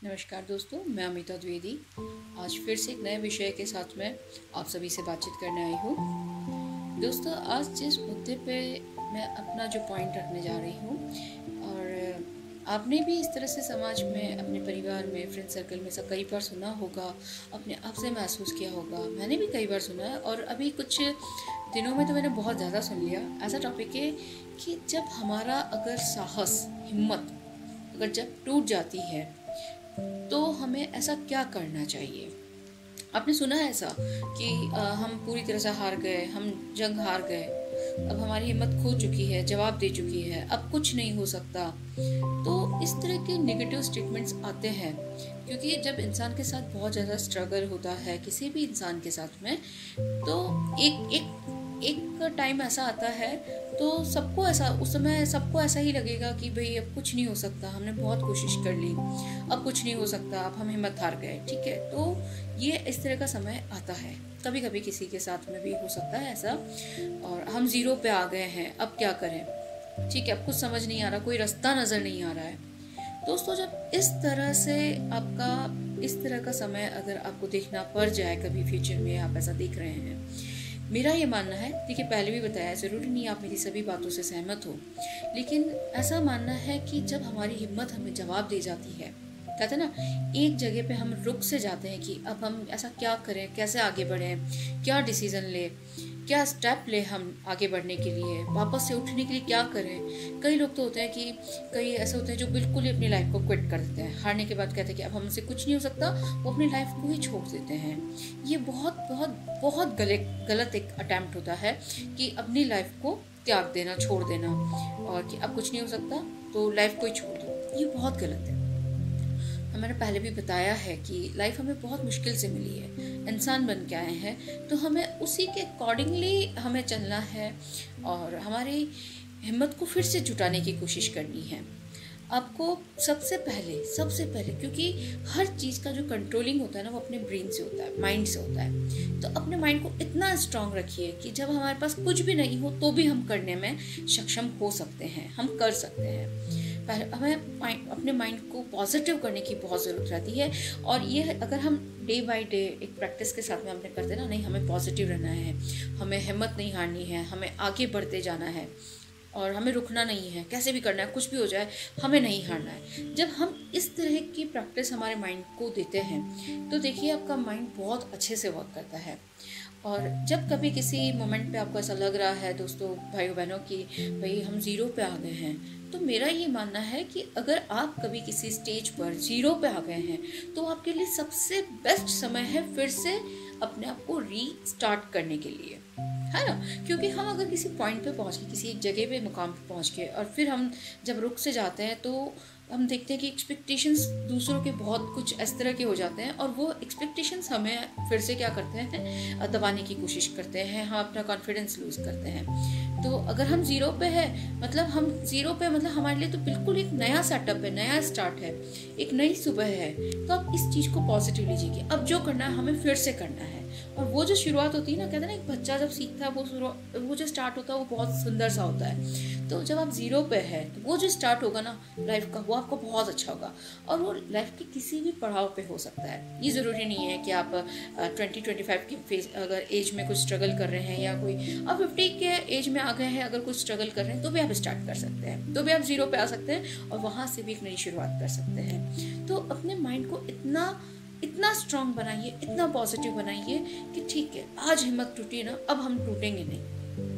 नमस्कार दोस्तों, मैं अमिता द्विवेदी आज फिर से एक नए विषय के साथ में आप सभी से बातचीत करने आई हूँ। दोस्तों, आज जिस मुद्दे पे मैं अपना जो पॉइंट रखने जा रही हूँ, और आपने भी इस तरह से समाज में, अपने परिवार में, फ्रेंड सर्कल में सब कई बार सुना होगा, अपने आप से महसूस किया होगा। मैंने भी कई बार सुना है और अभी कुछ दिनों में तो मैंने बहुत ज़्यादा सुन लिया। ऐसा टॉपिक है कि जब हमारा अगर साहस, हिम्मत अगर जब टूट जाती है तो हमें ऐसा क्या करना चाहिए। आपने सुना है ऐसा कि हम पूरी तरह से हार गए, हम जंग हार गए, अब हमारी हिम्मत खो चुकी है, जवाब दे चुकी है, अब कुछ नहीं हो सकता। तो इस तरह के नेगेटिव स्टेटमेंट्स आते हैं क्योंकि जब इंसान के साथ बहुत ज़्यादा स्ट्रगल होता है, किसी भी इंसान के साथ में, तो एक एक एक टाइम ऐसा आता है तो सबको ऐसा, उस समय सबको ऐसा ही लगेगा कि भाई अब कुछ नहीं हो सकता, हमने बहुत कोशिश कर ली, अब कुछ नहीं हो सकता, अब हम हिम्मत हार गए। ठीक है, तो ये इस तरह का समय आता है। कभी कभी किसी के साथ में भी हो सकता है ऐसा, और हम ज़ीरो पे आ गए हैं, अब क्या करें। ठीक है, अब कुछ समझ नहीं आ रहा, कोई रास्ता नज़र नहीं आ रहा है। दोस्तों, जब इस तरह से आपका इस तरह का समय अगर आपको देखना पड़ जाए कभी फ्यूचर में, आप ऐसा देख रहे हैं, मेरा ये मानना है, देखिए पहले भी बताया, ज़रूरी नहीं आप मेरी सभी बातों से सहमत हो, लेकिन ऐसा मानना है कि जब हमारी हिम्मत हमें जवाब दे जाती है, कहते हैं ना, एक जगह पे हम रुक से जाते हैं कि अब हम ऐसा क्या करें, कैसे आगे बढ़ें, क्या डिसीज़न ले, क्या स्टेप ले हम आगे बढ़ने के लिए, वापस से उठने के लिए क्या करें। कई लोग तो होते हैं कि कई ऐसे होते हैं जो बिल्कुल ही अपनी लाइफ को क्विट कर देते हैं, हारने के बाद कहते हैं कि अब हमसे कुछ नहीं हो सकता, वो अपनी लाइफ को ही छोड़ देते हैं। ये बहुत बहुत बहुत गलत एक अटैम्प्ट होता है कि अपनी लाइफ को त्याग देना, छोड़ देना, और कि अब कुछ नहीं हो सकता तो लाइफ को ही छोड़ दो। ये बहुत गलत है। मैंने पहले भी बताया है कि लाइफ हमें बहुत मुश्किल से मिली है, इंसान बन के आए हैं, तो हमें उसी के अकॉर्डिंगली हमें चलना है और हमारी हिम्मत को फिर से जुटाने की कोशिश करनी है। आपको सबसे पहले क्योंकि हर चीज़ का जो कंट्रोलिंग होता है ना, वो अपने ब्रेन से होता है, माइंड से होता है। तो अपने माइंड को इतना स्ट्रांग रखिए कि जब हमारे पास कुछ भी नहीं हो तो भी हम करने में सक्षम हो सकते हैं, हम कर सकते हैं। हमें अपने माइंड को पॉजिटिव करने की बहुत ज़रूरत रहती है, और ये अगर हम डे बाय डे एक प्रैक्टिस के साथ में हमने करते ना, नहीं हमें पॉजिटिव रहना है, हमें हिम्मत नहीं हारनी है, हमें आगे बढ़ते जाना है और हमें रुकना नहीं है, कैसे भी करना है, कुछ भी हो जाए हमें नहीं हारना है। जब हम इस तरह की प्रैक्टिस हमारे माइंड को देते हैं तो देखिए आपका माइंड बहुत अच्छे से वर्क करता है। और जब कभी किसी मोमेंट पे आपको ऐसा लग रहा है दोस्तों, भाइयों बहनों, कि भाई हम ज़ीरो पे आ गए हैं, तो मेरा ये मानना है कि अगर आप कभी किसी स्टेज पर ज़ीरो पे आ गए हैं तो आपके लिए सबसे बेस्ट समय है फिर से अपने आप को रीस्टार्ट करने के लिए, है ना। क्योंकि हम अगर किसी पॉइंट पे पहुंच के, किसी एक जगह पे, मुकाम पे पहुंच के, और फिर हम जब रुक से जाते हैं तो हम देखते हैं कि एक्सपेक्टेशंस दूसरों के बहुत कुछ इस तरह के हो जाते हैं, और वो एक्सपेक्टेशंस हमें फिर से क्या करते हैं, दबाने की कोशिश करते हैं, हम अपना कॉन्फिडेंस लूज़ करते हैं। तो अगर हम ज़ीरो पे है, मतलब हमारे लिए तो बिल्कुल एक नया सेटअप है, नया स्टार्ट है, एक नई सुबह है। तो आप इस चीज़ को पॉजिटिव लीजिए कि अब जो करना है हमें फिर से करना है। और वो जो शुरुआत होती है ना, कहते हैं ना, एक बच्चा जब सीखता है वो जो स्टार्ट होता है वो बहुत सुंदर सा होता है। तो जब आप ज़ीरो पे है तो वो जो स्टार्ट होगा ना लाइफ का, वो आपको बहुत अच्छा होगा, और वो लाइफ के किसी भी पड़ाव पे हो सकता है। ये ज़रूरी नहीं है कि आप 20-25 की फेज अगर एज में कुछ स्ट्रगल कर रहे हैं, या कोई आप 50 के एज में आ गए हैं, अगर कुछ स्ट्रगल कर रहे हैं, तो भी आप स्टार्ट कर सकते हैं, तो भी आप ज़ीरो पे आ सकते हैं और वहाँ से भी एक नई शुरुआत कर सकते हैं। तो अपने माइंड को इतना स्ट्रांग बनाइए, इतना पॉजिटिव बनाइए कि ठीक है, आज हिम्मत टूटी ना, अब हम टूटेंगे नहीं,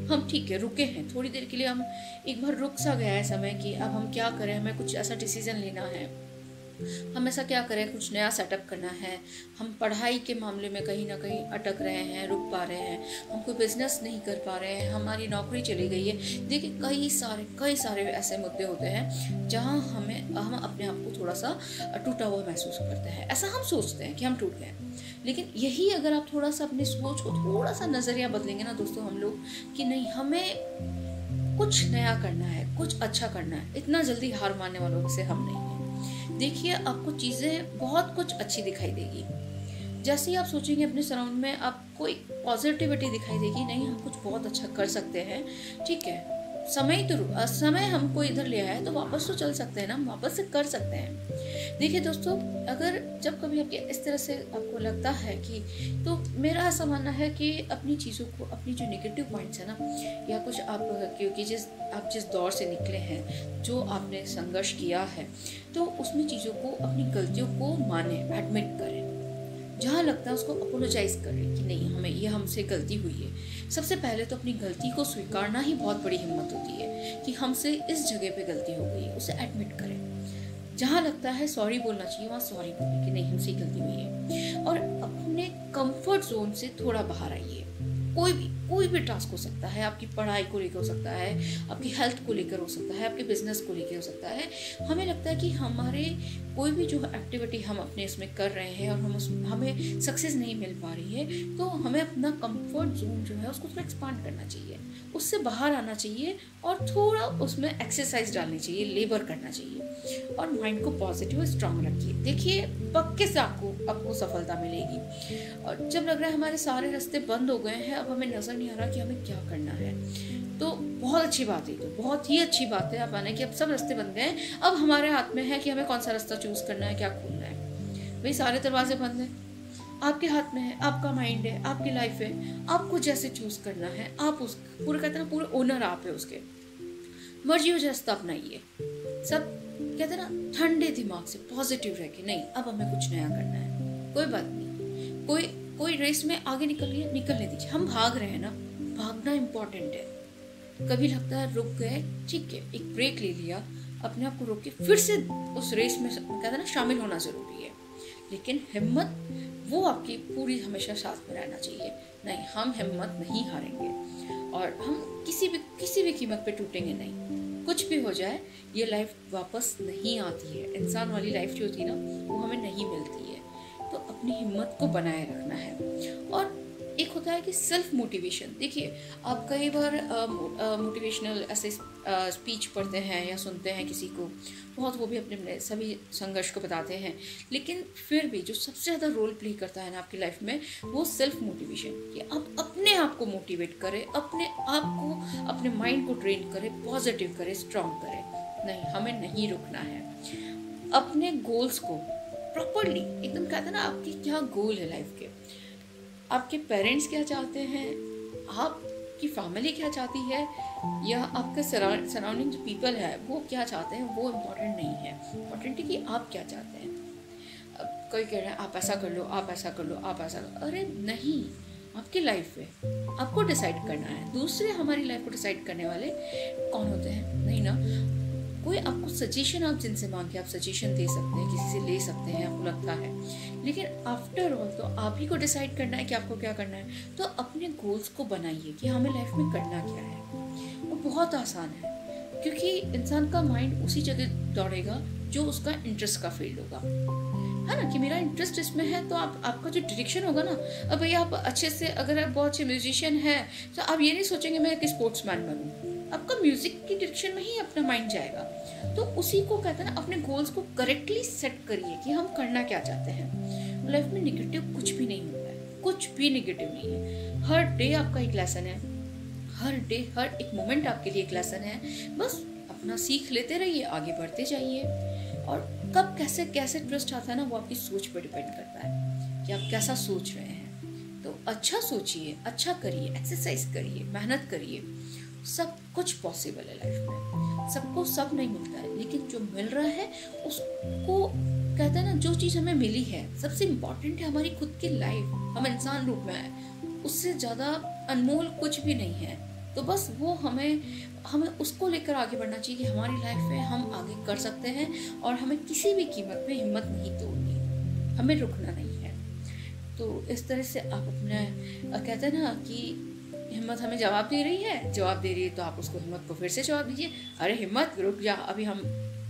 हम ठीक है रुके हैं थोड़ी देर के लिए, हम एक बार रुक सा गया है समय कि अब हम क्या करें, हमें कुछ ऐसा डिसीजन लेना है, हम ऐसा क्या करें, कुछ नया सेटअप करना है। हम पढ़ाई के मामले में कहीं ना कहीं अटक रहे हैं, रुक पा रहे हैं, हम कोई बिजनेस नहीं कर पा रहे हैं, हमारी नौकरी चली गई है। देखिए कई सारे ऐसे मुद्दे होते हैं जहाँ हम अपने आप को थोड़ा सा टूटा हुआ महसूस करते हैं, ऐसा हम सोचते हैं कि हम टूट गए। लेकिन यही अगर आप थोड़ा सा अपनी सोच को थोड़ा सा नज़रिया बदलेंगे ना दोस्तों, हम लोग, कि नहीं हमें कुछ नया करना है, कुछ अच्छा करना है, इतना जल्दी हार मानने वालों से हम नहीं हैं। देखिए आपको चीज़ें बहुत कुछ अच्छी दिखाई देगी। जैसे ही आप सोचेंगे अपने सराउंड में, आपको एक पॉजिटिविटी दिखाई देगी, नहीं हम कुछ बहुत अच्छा कर सकते हैं। ठीक है, समय हमको इधर ले आया है तो वापस तो चल सकते हैं ना, हम वापस से कर सकते हैं। देखिए दोस्तों, अगर जब कभी आपके इस तरह से आपको लगता है कि, तो मेरा ऐसा मानना है कि अपनी चीज़ों को, अपनी जो नेगेटिव पॉइंट्स है ना, या कुछ आप, क्योंकि आप जिस दौर से निकले हैं, जो आपने संघर्ष किया है, तो उसमें चीज़ों को, अपनी गलतियों को माने, एडमिट करें। जहाँ लगता है उसको अपोलोजाइज करें कि नहीं, हमें ये हमसे गलती हुई है। सबसे पहले तो अपनी गलती को स्वीकारना ही बहुत बड़ी हिम्मत होती है कि हमसे इस जगह पे गलती हो गई है, उसे एडमिट करें। जहाँ लगता है सॉरी बोलना चाहिए, वहाँ सॉरी बोलें कि नहीं, हमसे गलती हुई है। और अपने कंफर्ट जोन से थोड़ा बाहर आइए। कोई भी टास्क हो सकता है, आपकी पढ़ाई को लेकर हो सकता है, आपकी हेल्थ को लेकर हो सकता है, आपके बिजनेस को लेकर हो सकता है। हमें लगता है कि हमारे कोई भी जो एक्टिविटी हम अपने इसमें कर रहे हैं और हमें सक्सेस नहीं मिल पा रही है, तो हमें अपना कंफर्ट जोन जो है उसको थोड़ा एक्सपांड करना चाहिए, उससे बाहर आना चाहिए और थोड़ा उसमें एक्सरसाइज डालनी चाहिए, लेबर करना चाहिए और माइंड को पॉजिटिव स्ट्रांग रखिए। देखिए, पक्के से आपको सफलता मिलेगी। और जब लग रहा है हमारे सारे रास्ते बंद हो गए हैं, अब हमें नजर नहीं आ रहा कि हमें क्या करना है, तो बहुत अच्छी बात है, तो बहुत ही अच्छी बात है आप आने कि अब सब रास्ते बंद गए, अब हमारे हाथ में है कि हमें कौन सा रास्ता चूज करना है, क्या खोलना है। भाई सारे दरवाजे बंद हैं, आपके हाथ में है, आपका माइंड है, आपकी लाइफ है, आपको जैसे चूज करना है, आप उस पूरे कहते हैं ना, पूरे ओनर आप है उसके। मर्जी हो रास्ता अपनाइए। सब कहते हैं ना, ठंडे दिमाग से पॉजिटिव रह के, नहीं अब हमें कुछ नया करना है, कोई बात नहीं, कोई रेस में आगे निकलने दीजिए। हम भाग रहे हैं ना, भागना इम्पोर्टेंट है। कभी लगता है रुक गए, ठीक है, एक ब्रेक ले लिया, अपने आप को रोक के फिर से उस रेस में कहते हैं ना शामिल होना जरूरी है। लेकिन हिम्मत वो आपकी पूरी हमेशा साथ में रहना चाहिए। नहीं, हम हिम्मत नहीं हारेंगे और हम किसी भी कीमत पे टूटेंगे नहीं। कुछ भी हो जाए, ये लाइफ वापस नहीं आती है। इंसान वाली लाइफ जो होती है ना, वो हमें नहीं मिलती है। तो अपनी हिम्मत को बनाए रखना है। और एक होता है कि सेल्फ मोटिवेशन। देखिए, आप कई बार मोटिवेशनल ऐसे स्पीच पढ़ते हैं या सुनते हैं किसी को, बहुत, वो भी अपने सभी संघर्ष को बताते हैं, लेकिन फिर भी जो सबसे ज़्यादा रोल प्ले करता है ना आपकी लाइफ में, वो सेल्फ मोटिवेशन, कि आप अपने आप को मोटिवेट करें, अपने आप को, अपने माइंड को ट्रेन करें, पॉजिटिव करें, स्ट्रांग करें। नहीं, हमें नहीं रुकना है। अपने गोल्स को प्रॉपरली एकदम, कहते हैं ना, आपकी क्या गोल है लाइफ के, आपके पेरेंट्स क्या चाहते हैं, आपकी फैमिली क्या चाहती है, या आपके सराउंडिंग जो पीपल है वो क्या चाहते हैं, वो इम्पोर्टेंट नहीं है। इम्पोर्टेंट है कि आप क्या चाहते हैं। अब कोई कह रहा है आप ऐसा कर लो, आप ऐसा कर लो, आप ऐसा कर लो। अरे नहीं, आपकी लाइफ है, आपको डिसाइड करना है। दूसरे हमारी लाइफ को डिसाइड करने वाले कौन होते हैं? नहीं ना। कोई आपको सजेशन, आप जिनसे मांग के आप सजेशन दे सकते हैं, किसी से ले सकते हैं, आपको लगता है, लेकिन आफ्टर ऑल तो आप ही को डिसाइड करना है कि आपको क्या करना है। तो अपने गोल्स को बनाइए कि हमें लाइफ में करना क्या है। वो बहुत आसान है, क्योंकि इंसान का माइंड उसी जगह दौड़ेगा जो उसका इंटरेस्ट का फील्ड होगा, है ना, कि मेरा इंटरेस्ट इसमें है, तो आपका जो डायरेक्शन होगा ना। अब भैया आप अच्छे से, अगर आप बहुत अच्छे म्यूजिशियन हैं, तो आप ये नहीं सोचेंगे मैं एक स्पोर्ट्समैन बनूं। आपका म्यूजिक की डायरेक्शन में ही अपना माइंड जाएगा। तो उसी को कहते हैं ना, अपने गोल्स को करेक्टली सेट करिए कि हम करना क्या चाहते हैं। लाइफ में नेगेटिव कुछ भी नहीं होता है, कुछ भी नेगेटिव नहीं है। हर डे आपका एक लेसन है, हर डे, हर एक मोमेंट आपके लिए एक लेसन है। बस अपना सीख लेते रहिए, आगे बढ़ते जाइए। और कब कैसे ट्रस्ट आता है ना, वो आपकी सोच पर डिपेंड करता है कि आप कैसा सोच रहे हैं। तो अच्छा सोचिए, अच्छा करिए, एक्सरसाइज करिए, मेहनत करिए। सब कुछ पॉसिबल है लाइफ में। सबको सब नहीं मिलता है, लेकिन जो मिल रहा है उसको, कहते हैं ना, जो चीज़ हमें मिली है, सबसे इम्पोर्टेंट है हमारी खुद की लाइफ। हम इंसान रूप में आए, उससे ज़्यादा अनमोल कुछ भी नहीं है। तो बस वो हमें उसको लेकर आगे बढ़ना चाहिए कि हमारी लाइफ में हम आगे कर सकते हैं और हमें किसी भी कीमत पे हिम्मत नहीं तोड़नी, हमें रुकना नहीं है। तो इस तरह से आप अपने, कहते हैं ना कि हिम्मत हमें जवाब दे रही है, तो आप उसको हिम्मत को फिर से जवाब दीजिए, अरे हिम्मत रुक जा, अभी हम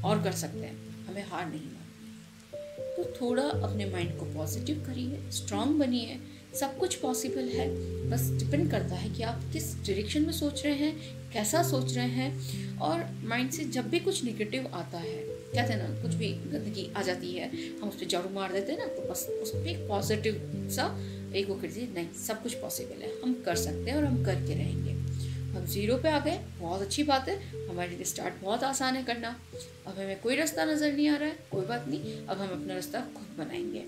और कर सकते हैं, हमें हार नहीं माननी। तो थोड़ा अपने माइंड को पॉजिटिव करिए, स्ट्रांग बनिए। सब कुछ पॉसिबल है, बस डिपेंड करता है कि आप किस डायरेक्शन में सोच रहे हैं, कैसा सोच रहे हैं। और माइंड से जब भी कुछ नेगेटिव आता है, कहते हैं ना, कुछ भी गंदगी आ जाती है, हम उस पर झाड़ू मार देते हैं ना, तो बस उस पर एक पॉजिटिव सा एक वो कर दीजिए, नहीं सब कुछ पॉसिबल है, हम कर सकते हैं और हम करके रहेंगे। हम ज़ीरो पे आ गए, बहुत अच्छी बात है, हमारे लिए स्टार्ट बहुत आसान है करना। अब हमें कोई रास्ता नज़र नहीं आ रहा है, कोई बात नहीं, अब हम अपना रास्ता खुद बनाएंगे।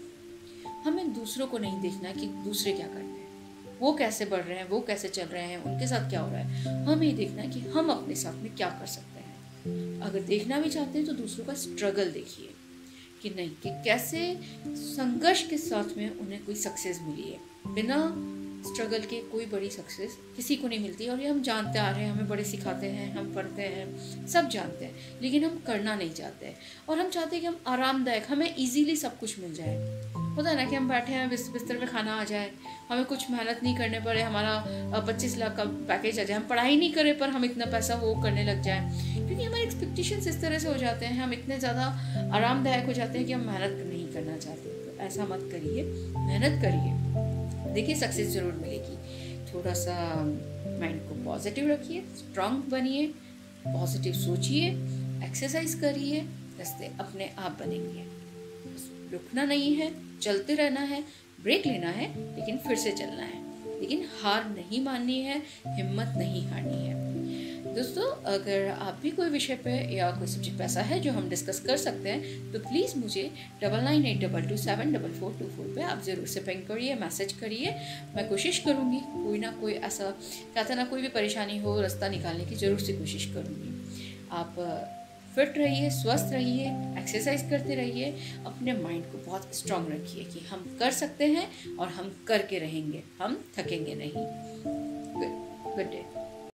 हमें दूसरों को नहीं देखना कि दूसरे क्या कर रहे हैं, वो कैसे बढ़ रहे हैं, वो कैसे चल रहे हैं, उनके साथ क्या हो रहा है। हमें ये देखना है कि हम अपने साथ में क्या कर सकते हैं। अगर देखना भी चाहते हैं तो दूसरों का स्ट्रगल देखिए कि नहीं, कि कैसे संघर्ष के साथ में उन्हें कोई सक्सेस मिली है। बिना स्ट्रगल के कोई बड़ी सक्सेस किसी को नहीं मिलती, और ये हम जानते आ रहे हैं, हमें बड़े सिखाते हैं, हम पढ़ते हैं, सब जानते हैं, लेकिन हम करना नहीं चाहते। और हम चाहते हैं कि हम आरामदायक, हमें इजीली सब कुछ मिल जाए। होता है ना कि हम बैठे हैं, बिस्तर पे खाना आ जाए, हमें कुछ मेहनत नहीं करने पड़े, हमारा 25 लाख का पैकेज आ जाए, हम पढ़ाई नहीं करें पर हम इतना पैसा वो करने लग जाए। क्योंकि हमारे एक्सपेक्टेशंस इस तरह से हो जाते हैं, हम इतने ज़्यादा आरामदायक हो जाते हैं कि हम मेहनत नहीं करना चाहते। तो ऐसा मत करिए, मेहनत करिए, देखिए सक्सेस ज़रूर मिलेगी। थोड़ा सा माइंड को पॉजिटिव रखिए, स्ट्रांग बनिए, पॉजिटिव सोचिए, एक्सरसाइज करिए, रास्ते अपने आप बनेंगे। रुकना नहीं है, चलते रहना है, ब्रेक लेना है, लेकिन फिर से चलना है, लेकिन हार नहीं माननी है, हिम्मत नहीं हारनी है। दोस्तों, अगर आप भी कोई विषय पे या कोई सब्जेक्ट पे ऐसा है जो हम डिस्कस कर सकते हैं, तो प्लीज़ मुझे 9982274424 पे आप ज़रूर से पिंग करिए, मैसेज करिए। मैं कोशिश करूँगी, कोई ना कोई ऐसा कहता ना, कोई भी परेशानी हो, रास्ता निकालने की ज़रूर से कोशिश करूँगी। आप फिट रहिए, स्वस्थ रहिए, एक्सरसाइज करते रहिए, अपने माइंड को बहुत स्ट्रांग रखिए कि हम कर सकते हैं और हम करके रहेंगे, हम थकेंगे नहीं। Good day.